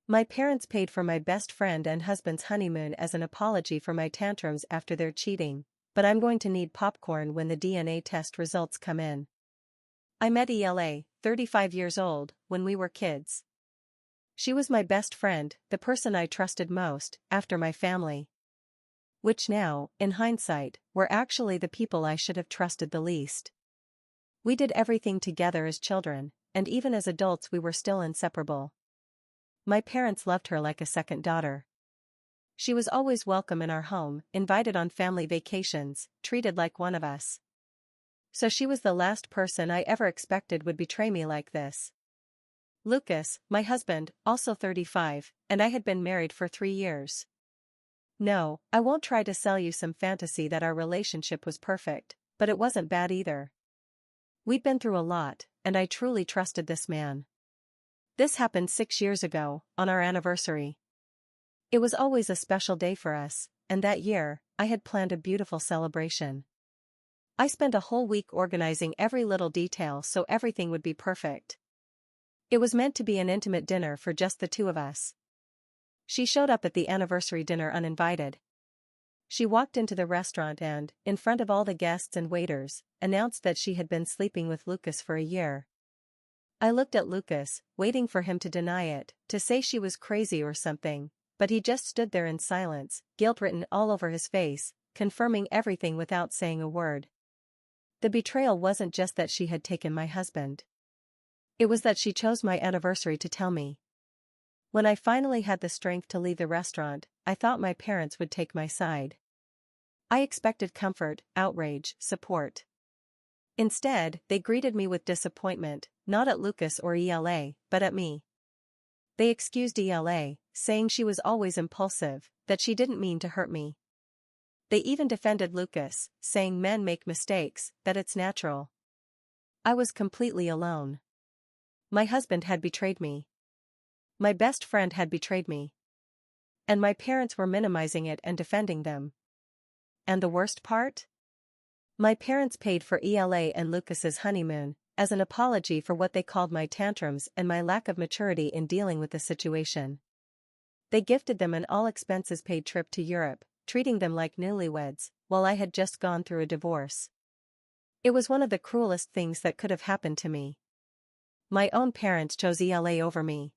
My parents paid for my best friend and husband's honeymoon as an apology for my tantrums after their cheating, but I'm going to need popcorn when the DNA test results come in. I met Ela, 35 years old, when we were kids. She was my best friend, the person I trusted most, after my family. Which now, in hindsight, were actually the people I should have trusted the least. We did everything together as children, and even as adults we were still inseparable. My parents loved her like a second daughter. She was always welcome in our home, invited on family vacations, treated like one of us. So she was the last person I ever expected would betray me like this. Lucas, my husband, also 35, and I had been married for 3 years. No, I won't try to sell you some fantasy that our relationship was perfect, but it wasn't bad either. We'd been through a lot, and I truly trusted this man. This happened 6 years ago, on our anniversary. It was always a special day for us, and that year, I had planned a beautiful celebration. I spent a whole week organizing every little detail so everything would be perfect. It was meant to be an intimate dinner for just the two of us. She showed up at the anniversary dinner uninvited. She walked into the restaurant and, in front of all the guests and waiters, announced that she had been sleeping with Lucas for a year. I looked at Lucas, waiting for him to deny it, to say she was crazy or something, but he just stood there in silence, guilt written all over his face, confirming everything without saying a word. The betrayal wasn't just that she had taken my husband. It was that she chose my anniversary to tell me. When I finally had the strength to leave the restaurant, I thought my parents would take my side. I expected comfort, outrage, support. Instead, they greeted me with disappointment, not at Lucas or Ela, but at me. They excused Ela, saying she was always impulsive, that she didn't mean to hurt me. They even defended Lucas, saying men make mistakes, that it's natural. I was completely alone. My husband had betrayed me. My best friend had betrayed me. And my parents were minimizing it and defending them. And the worst part? My parents paid for Ela and Lucas's honeymoon, as an apology for what they called my tantrums and my lack of maturity in dealing with the situation. They gifted them an all-expenses-paid trip to Europe, treating them like newlyweds, while I had just gone through a divorce. It was one of the cruelest things that could have happened to me. My own parents chose Ela over me.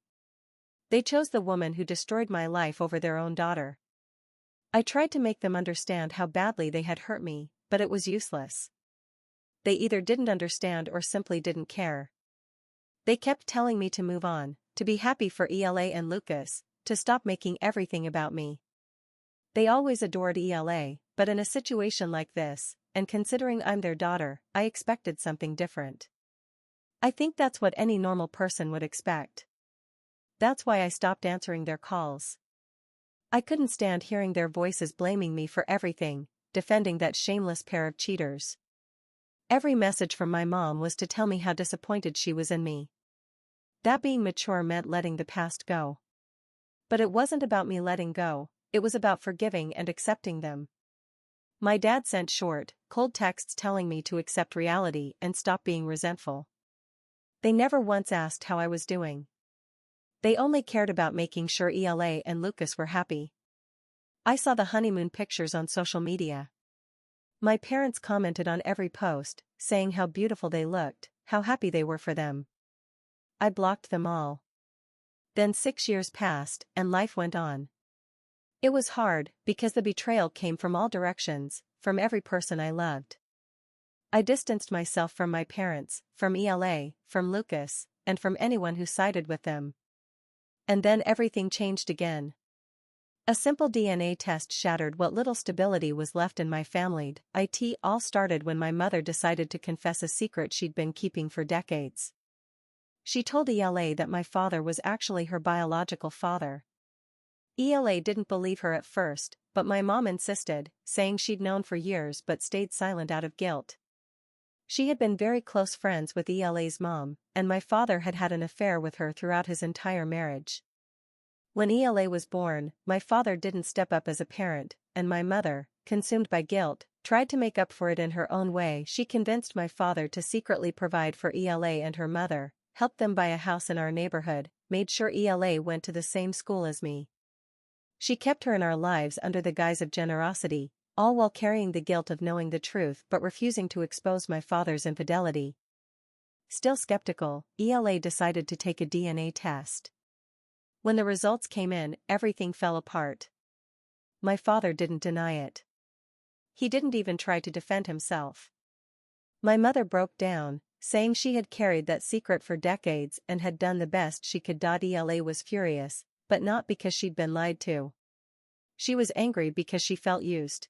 They chose the woman who destroyed my life over their own daughter. I tried to make them understand how badly they had hurt me, but it was useless. They either didn't understand or simply didn't care. They kept telling me to move on, to be happy for Ela and Lucas, to stop making everything about me. They always adored Ela, but in a situation like this, and considering I'm their daughter, I expected something different. I think that's what any normal person would expect. That's why I stopped answering their calls. I couldn't stand hearing their voices blaming me for everything, defending that shameless pair of cheaters. Every message from my mom was to tell me how disappointed she was in me. That being mature meant letting the past go. But it wasn't about me letting go, it was about forgiving and accepting them. My dad sent short, cold texts telling me to accept reality and stop being resentful. They never once asked how I was doing. They only cared about making sure Ela and Lucas were happy. I saw the honeymoon pictures on social media. My parents commented on every post, saying how beautiful they looked, how happy they were for them. I blocked them all. Then 6 years passed, and life went on. It was hard, because the betrayal came from all directions, from every person I loved. I distanced myself from my parents, from Ela, from Lucas, and from anyone who sided with them. And then everything changed again. A simple DNA test shattered what little stability was left in my family. It all started when my mother decided to confess a secret she'd been keeping for decades. She told Ela that my father was actually her biological father. Ela didn't believe her at first, but my mom insisted, saying she'd known for years but stayed silent out of guilt. She had been very close friends with Ela's mom, and my father had had an affair with her throughout his entire marriage. When Ela was born, my father didn't step up as a parent, and my mother, consumed by guilt, tried to make up for it in her own way. She convinced my father to secretly provide for Ela and her mother, helped them buy a house in our neighborhood, made sure ELA went to the same school as me. She kept her in our lives under the guise of generosity, all while carrying the guilt of knowing the truth but refusing to expose my father's infidelity. Still skeptical, ELA decided to take a DNA test. When the results came in, everything fell apart. My father didn't deny it. He didn't even try to defend himself. My mother broke down, saying she had carried that secret for decades and had done the best she could. ELA was furious, but not because she'd been lied to. She was angry because she felt used.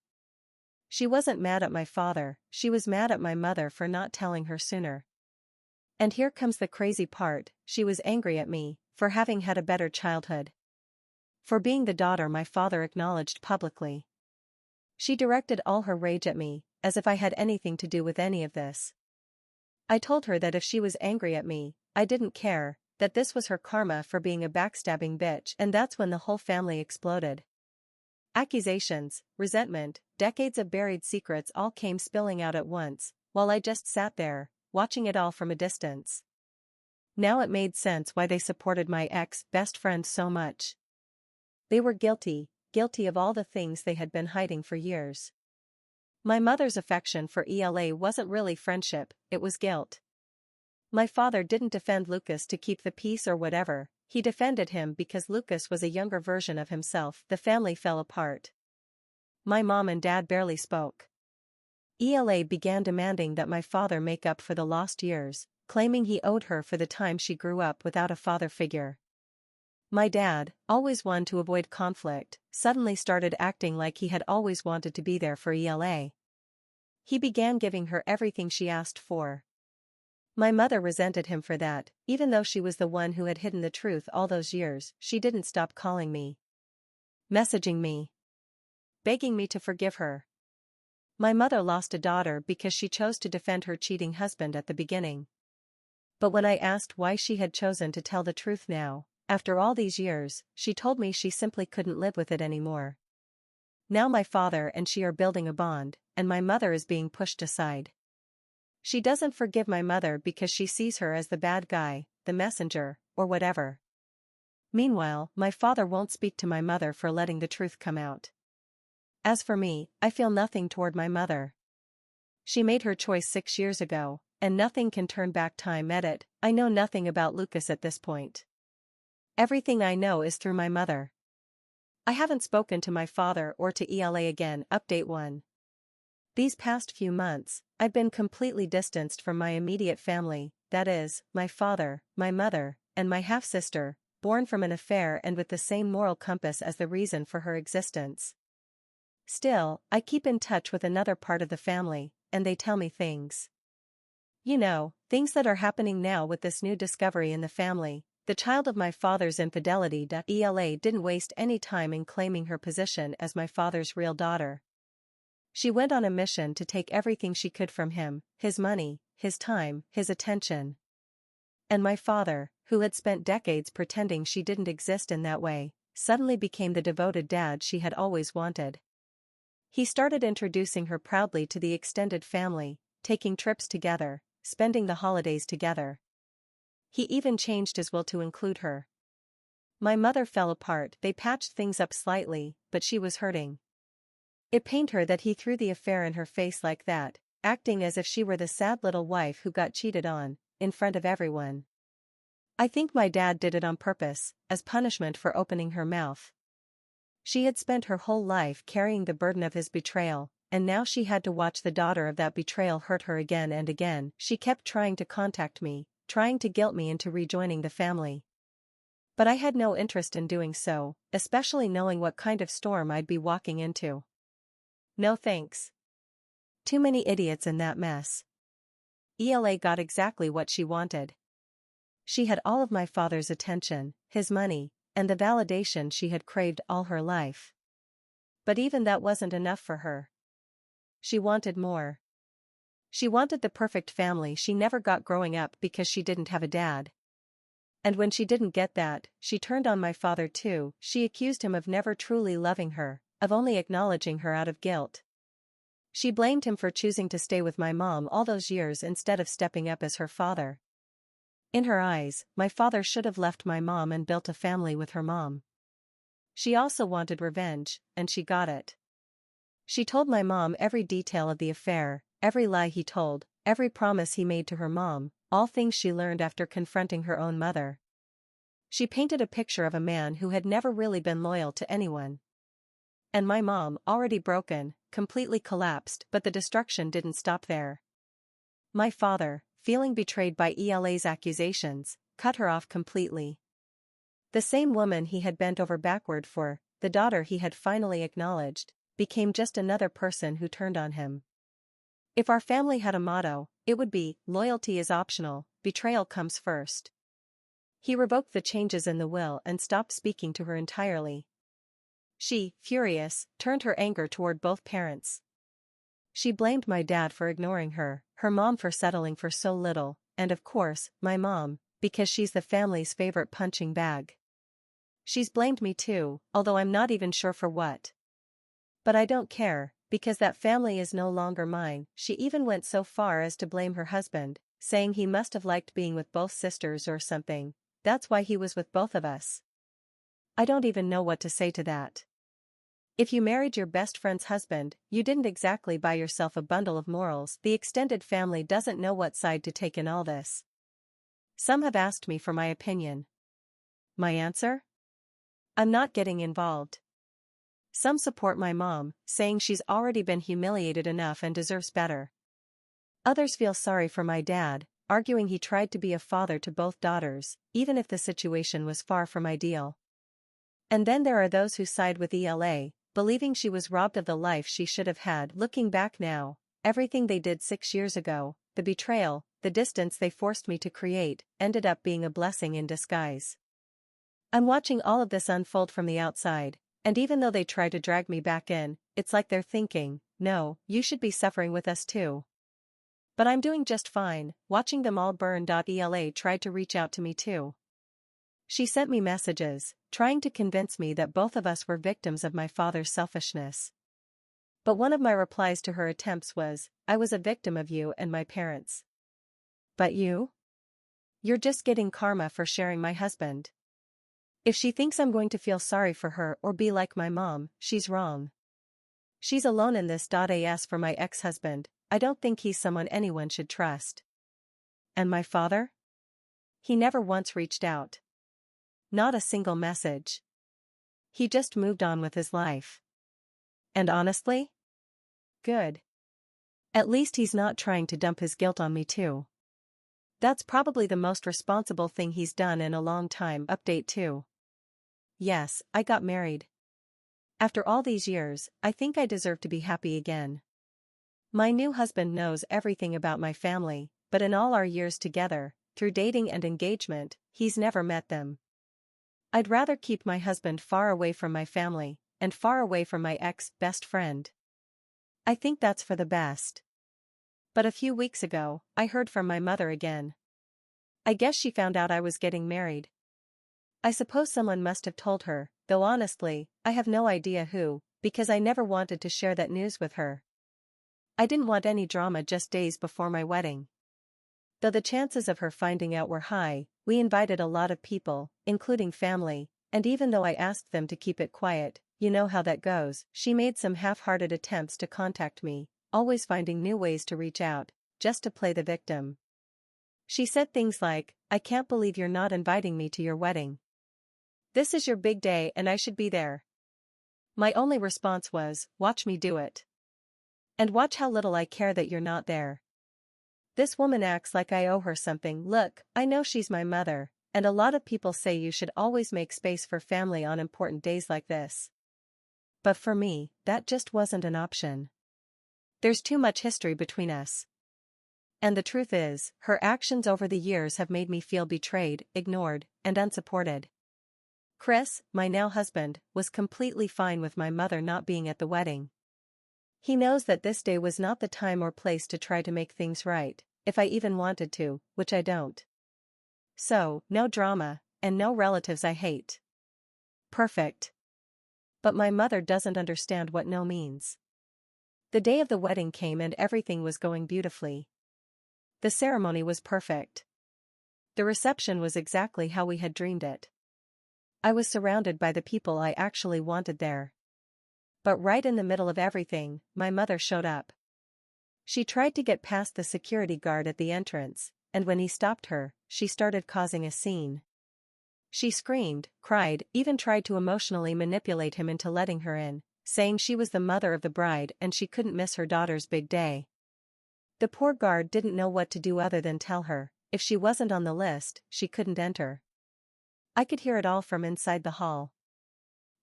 She wasn't mad at my father, she was mad at my mother for not telling her sooner. And here comes the crazy part, she was angry at me, for having had a better childhood. For being the daughter my father acknowledged publicly. She directed all her rage at me, as if I had anything to do with any of this. I told her that if she was angry at me, I didn't care, that this was her karma for being a backstabbing bitch, and that's when the whole family exploded. Accusations, resentment, decades of buried secrets all came spilling out at once, while I just sat there, watching it all from a distance. Now it made sense why they supported my ex-best friend so much. They were guilty of all the things they had been hiding for years. My mother's affection for ELA wasn't really friendship, it was guilt. My father didn't defend Lucas to keep the peace or whatever, he defended him because Lucas was a younger version of himself. The family fell apart. My mom and dad barely spoke. ELA began demanding that my father make up for the lost years, claiming he owed her for the time she grew up without a father figure. My dad, always one to avoid conflict, suddenly started acting like he had always wanted to be there for ELA. He began giving her everything she asked for. My mother resented him for that, even though she was the one who had hidden the truth all those years. She didn't stop calling me, messaging me, begging me to forgive her. My mother lost a daughter because she chose to defend her cheating husband at the beginning. But when I asked why she had chosen to tell the truth now, after all these years, she told me she simply couldn't live with it anymore. Now my father and she are building a bond, and my mother is being pushed aside. She doesn't forgive my mother because she sees her as the bad guy, the messenger, or whatever. Meanwhile, my father won't speak to my mother for letting the truth come out. As for me, I feel nothing toward my mother. She made her choice 6 years ago, and nothing can turn back time. Edit, I know nothing about Lucas at this point. Everything I know is through my mother. I haven't spoken to my father or to ELA again. Update 1. These past few months, I've been completely distanced from my immediate family, that is, my father, my mother, and my half-sister, born from an affair and with the same moral compass as the reason for her existence. Still, I keep in touch with another part of the family, and they tell me things. You know, things that are happening now with this new discovery in the family, the child of my father's infidelity. ELA didn't waste any time in claiming her position as my father's real daughter. She went on a mission to take everything she could from him, his money, his time, his attention. And my father, who had spent decades pretending she didn't exist in that way, suddenly became the devoted dad she had always wanted. He started introducing her proudly to the extended family, taking trips together, spending the holidays together. He even changed his will to include her. My mother fell apart. They patched things up slightly, but she was hurting. It pained her that he threw the affair in her face like that, acting as if she were the sad little wife who got cheated on, in front of everyone. I think my dad did it on purpose, as punishment for opening her mouth. She had spent her whole life carrying the burden of his betrayal, and now she had to watch the daughter of that betrayal hurt her again and again. She kept trying to contact me, trying to guilt me into rejoining the family. But I had no interest in doing so, especially knowing what kind of storm I'd be walking into. No thanks. Too many idiots in that mess. ELA got exactly what she wanted. She had all of my father's attention, his money, and the validation she had craved all her life. But even that wasn't enough for her. She wanted more. She wanted the perfect family she never got growing up because she didn't have a dad. And when she didn't get that, she turned on my father too. She accused him of never truly loving her, of only acknowledging her out of guilt. She blamed him for choosing to stay with my mom all those years instead of stepping up as her father. In her eyes, my father should have left my mom and built a family with her mom. She also wanted revenge, and she got it. She told my mom every detail of the affair, every lie he told, every promise he made to her mom, all things she learned after confronting her own mother. She painted a picture of a man who had never really been loyal to anyone. And my mom, already broken, completely collapsed, but the destruction didn't stop there. My father, feeling betrayed by Ela's accusations, cut her off completely. The same woman he had bent over backward for, the daughter he had finally acknowledged, became just another person who turned on him. If our family had a motto, it would be, loyalty is optional, betrayal comes first. He revoked the changes in the will and stopped speaking to her entirely. She, furious, turned her anger toward both parents. She blamed my dad for ignoring her mom for settling for so little, and of course, my mom, because she's the family's favorite punching bag. She's blamed me too, although I'm not even sure for what. But I don't care, because that family is no longer mine. She even went so far as to blame her husband, saying he must have liked being with both sisters or something, that's why he was with both of us. I don't even know what to say to that. If you married your best friend's husband, you didn't exactly buy yourself a bundle of morals. The extended family doesn't know what side to take in all this. Some have asked me for my opinion. My answer? I'm not getting involved. Some support my mom, saying she's already been humiliated enough and deserves better. Others feel sorry for my dad, arguing he tried to be a father to both daughters, even if the situation was far from ideal. And then there are those who side with Ela, believing she was robbed of the life she should have had. Looking back now, everything they did 6 years ago, the betrayal, the distance they forced me to create, ended up being a blessing in disguise. I'm watching all of this unfold from the outside, and even though they try to drag me back in, it's like they're thinking, no, you should be suffering with us too. But I'm doing just fine, watching them all burn. Ela tried to reach out to me too. She sent me messages, trying to convince me that both of us were victims of my father's selfishness. But one of my replies to her attempts was, I was a victim of you and my parents. But you? You're just getting karma for sharing my husband. If she thinks I'm going to feel sorry for her or be like my mom, she's wrong. She's alone in this. As for my ex-husband, I don't think he's someone anyone should trust. And my father? He never once reached out. Not a single message. He just moved on with his life. And honestly? Good. At least he's not trying to dump his guilt on me too. That's probably the most responsible thing he's done in a long time. Update 2. Yes, I got married. After all these years, I think I deserve to be happy again. My new husband knows everything about my family, but in all our years together, through dating and engagement, he's never met them. I'd rather keep my husband far away from my family, and far away from my ex-best friend. I think that's for the best. But a few weeks ago, I heard from my mother again. I guess she found out I was getting married. I suppose someone must have told her, though honestly, I have no idea who, because I never wanted to share that news with her. I didn't want any drama just days before my wedding. Though the chances of her finding out were high, we invited a lot of people, including family, and even though I asked them to keep it quiet, you know how that goes, she made some half-hearted attempts to contact me, always finding new ways to reach out, just to play the victim. She said things like, I can't believe you're not inviting me to your wedding. This is your big day and I should be there. My only response was, watch me do it. And watch how little I care that you're not there. This woman acts like I owe her something. Look, I know she's my mother, and a lot of people say you should always make space for family on important days like this. But for me, that just wasn't an option. There's too much history between us. And the truth is, her actions over the years have made me feel betrayed, ignored, and unsupported. Chris, my now husband, was completely fine with my mother not being at the wedding. He knows that this day was not the time or place to try to make things right, if I even wanted to, which I don't. So, no drama, and no relatives I hate. Perfect. But my mother doesn't understand what no means. The day of the wedding came and everything was going beautifully. The ceremony was perfect. The reception was exactly how we had dreamed it. I was surrounded by the people I actually wanted there. But right in the middle of everything, my mother showed up. She tried to get past the security guard at the entrance, and when he stopped her, she started causing a scene. She screamed, cried, even tried to emotionally manipulate him into letting her in, saying she was the mother of the bride and she couldn't miss her daughter's big day. The poor guard didn't know what to do other than tell her, if she wasn't on the list, she couldn't enter. I could hear it all from inside the hall.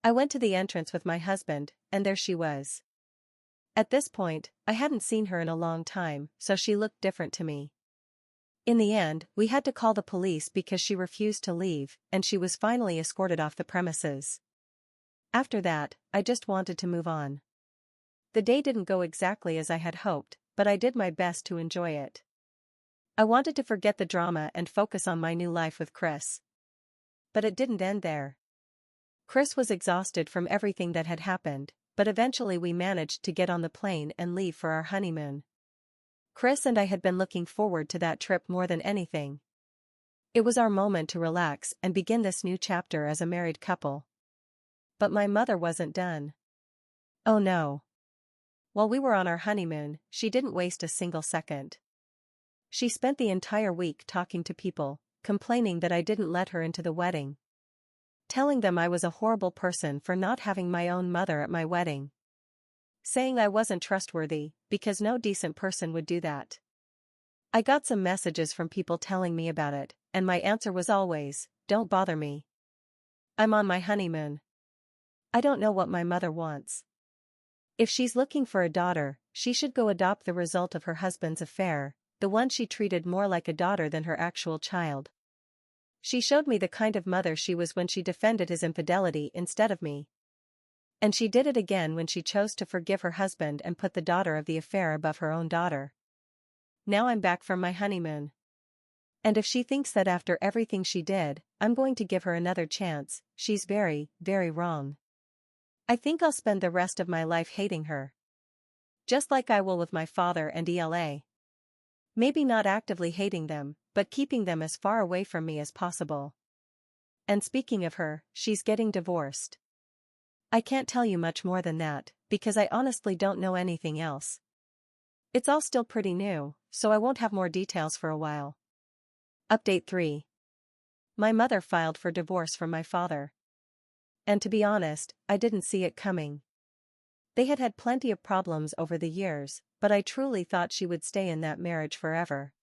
I went to the entrance with my husband, and there she was. At this point, I hadn't seen her in a long time, so she looked different to me. In the end, we had to call the police because she refused to leave, and she was finally escorted off the premises. After that, I just wanted to move on. The day didn't go exactly as I had hoped, but I did my best to enjoy it. I wanted to forget the drama and focus on my new life with Chris. But it didn't end there. Chris was exhausted from everything that had happened, but eventually we managed to get on the plane and leave for our honeymoon. Chris and I had been looking forward to that trip more than anything. It was our moment to relax and begin this new chapter as a married couple. But my mother wasn't done. Oh no. While we were on our honeymoon, she didn't waste a single second. She spent the entire week talking to people, complaining that I didn't let her into the wedding. Telling them I was a horrible person for not having my own mother at my wedding. Saying I wasn't trustworthy, because no decent person would do that. I got some messages from people telling me about it, and my answer was always, don't bother me. I'm on my honeymoon. I don't know what my mother wants. If she's looking for a daughter, she should go adopt the result of her husband's affair, the one she treated more like a daughter than her actual child. She showed me the kind of mother she was when she defended his infidelity instead of me. And she did it again when she chose to forgive her husband and put the daughter of the affair above her own daughter. Now I'm back from my honeymoon. And if she thinks that after everything she did, I'm going to give her another chance, she's very, very wrong. I think I'll spend the rest of my life hating her. Just like I will with my father and ELA. Maybe not actively hating them, but keeping them as far away from me as possible. And speaking of her, she's getting divorced. I can't tell you much more than that, because I honestly don't know anything else. It's all still pretty new, so I won't have more details for a while. Update 3. My mother filed for divorce from my father. And to be honest, I didn't see it coming. They had had plenty of problems over the years, but I truly thought she would stay in that marriage forever.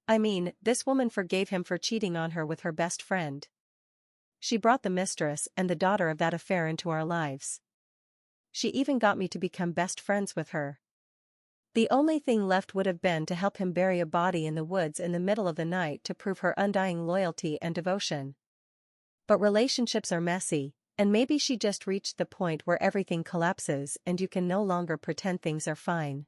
I mean, this woman forgave him for cheating on her with her best friend. She brought the mistress and the daughter of that affair into our lives. She even got me to become best friends with her. The only thing left would have been to help him bury a body in the woods in the middle of the night to prove her undying loyalty and devotion. But relationships are messy, and maybe she just reached the point where everything collapses and you can no longer pretend things are fine.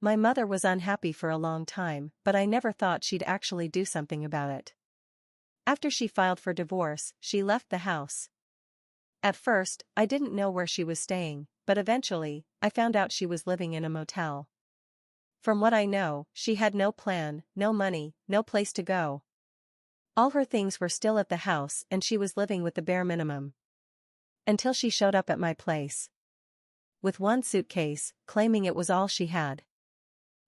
My mother was unhappy for a long time, but I never thought she'd actually do something about it. After she filed for divorce, she left the house. At first, I didn't know where she was staying, but eventually, I found out she was living in a motel. From what I know, she had no plan, no money, no place to go. All her things were still at the house and she was living with the bare minimum. Until she showed up at my place. With one suitcase, claiming it was all she had.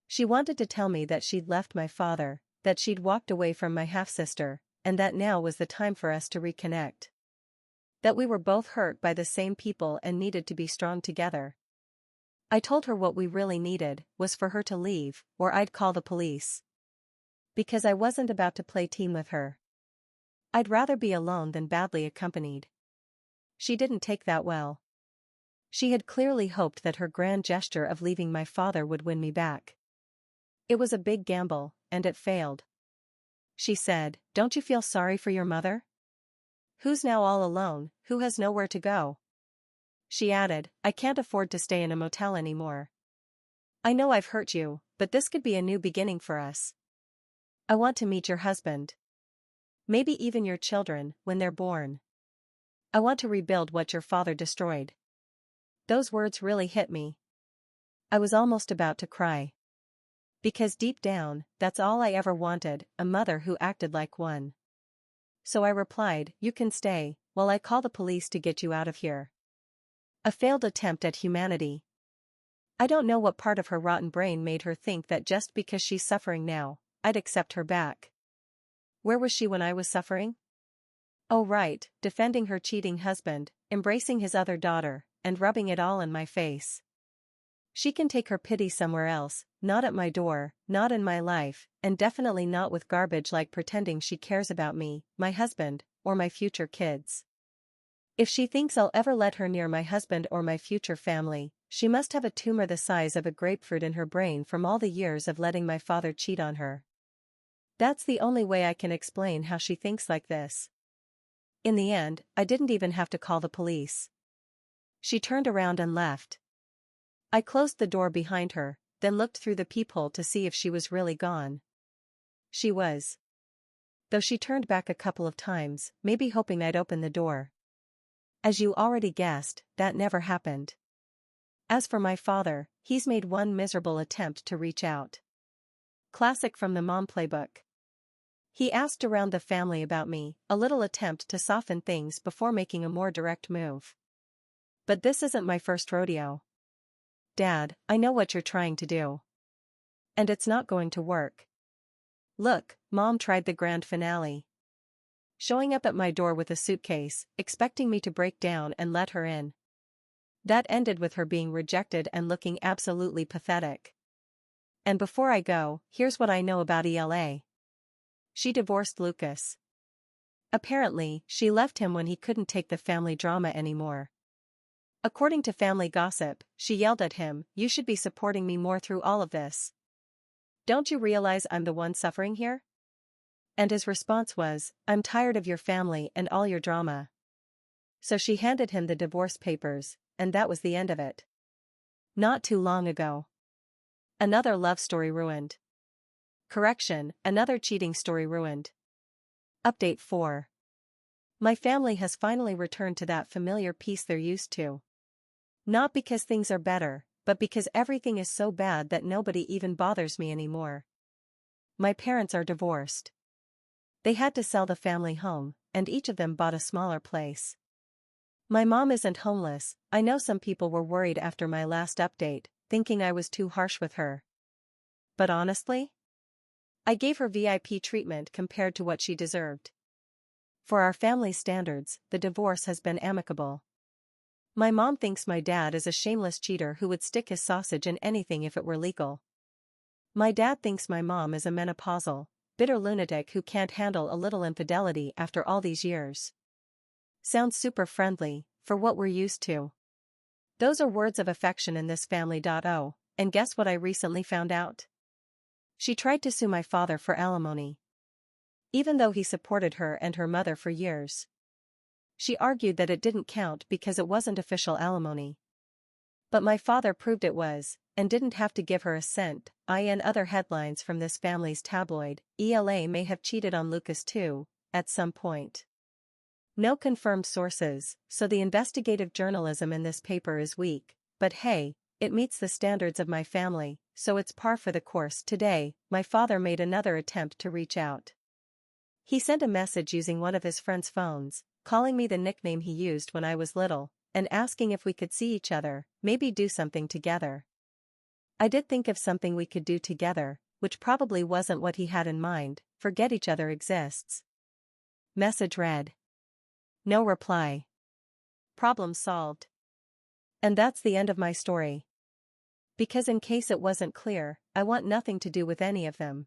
She wanted to tell me that she'd left my father, that she'd walked away from my half-sister, and that now was the time for us to reconnect. That we were both hurt by the same people and needed to be strong together. I told her what we really needed was for her to leave, or I'd call the police. Because I wasn't about to play team with her. I'd rather be alone than badly accompanied. She didn't take that well. She had clearly hoped that her grand gesture of leaving my father would win me back. It was a big gamble, and it failed. She said, "Don't you feel sorry for your mother? Who's now all alone, who has nowhere to go?" She added, "I can't afford to stay in a motel anymore. I know I've hurt you, but this could be a new beginning for us. I want to meet your husband. Maybe even your children, when they're born. I want to rebuild what your father destroyed." Those words really hit me. I was almost about to cry. Because deep down, that's all I ever wanted, a mother who acted like one. So I replied, "You can stay, while I call the police to get you out of here." A failed attempt at humanity. I don't know what part of her rotten brain made her think that just because she's suffering now, I'd accept her back. Where was she when I was suffering? Oh right, defending her cheating husband, embracing his other daughter, and rubbing it all in my face. She can take her pity somewhere else, not at my door, not in my life, and definitely not with garbage like pretending she cares about me, my husband, or my future kids. If she thinks I'll ever let her near my husband or my future family, she must have a tumor the size of a grapefruit in her brain from all the years of letting my father cheat on her. That's the only way I can explain how she thinks like this. In the end, I didn't even have to call the police. She turned around and left. I closed the door behind her, then looked through the peephole to see if she was really gone. She was. Though she turned back a couple of times, maybe hoping I'd open the door. As you already guessed, that never happened. As for my father, he's made one miserable attempt to reach out. Classic from the mom playbook. He asked around the family about me, a little attempt to soften things before making a more direct move. But this isn't my first rodeo. Dad, I know what you're trying to do. And it's not going to work. Look, Mom tried the grand finale. Showing up at my door with a suitcase, expecting me to break down and let her in. That ended with her being rejected and looking absolutely pathetic. And before I go, here's what I know about ELA. She divorced Lucas. Apparently, she left him when he couldn't take the family drama anymore. According to family gossip, she yelled at him, "You should be supporting me more through all of this. Don't you realize I'm the one suffering here?" And his response was, "I'm tired of your family and all your drama." So she handed him the divorce papers, and that was the end of it. Not too long ago. Another love story ruined. Correction, another cheating story ruined. Update 4. My family has finally returned to that familiar peace they're used to. Not because things are better, but because everything is so bad that nobody even bothers me anymore. My parents are divorced. They had to sell the family home, and each of them bought a smaller place. My mom isn't homeless. I know some people were worried after my last update, thinking I was too harsh with her. But honestly, I gave her VIP treatment compared to what she deserved. For our family standards, the divorce has been amicable. My mom thinks my dad is a shameless cheater who would stick his sausage in anything if it were legal. My dad thinks my mom is a menopausal, bitter lunatic who can't handle a little infidelity after all these years. Sounds super friendly, for what we're used to. Those are words of affection in this family. Oh, and guess what I recently found out? She tried to sue my father for alimony. Even though he supported her and her mother for years. She argued that it didn't count because it wasn't official alimony. But my father proved it was, and didn't have to give her a cent. In other headlines from this family's tabloid, ELA may have cheated on Lucas too, at some point. No confirmed sources, so the investigative journalism in this paper is weak, but hey, it meets the standards of my family, so it's par for the course. Today, my father made another attempt to reach out. He sent a message using one of his friend's phones, calling me the nickname he used when I was little, and asking if we could see each other, maybe do something together. I did think of something we could do together, which probably wasn't what he had in mind. Forget each other exists. Message read. No reply. Problem solved. And that's the end of my story. Because in case it wasn't clear, I want nothing to do with any of them.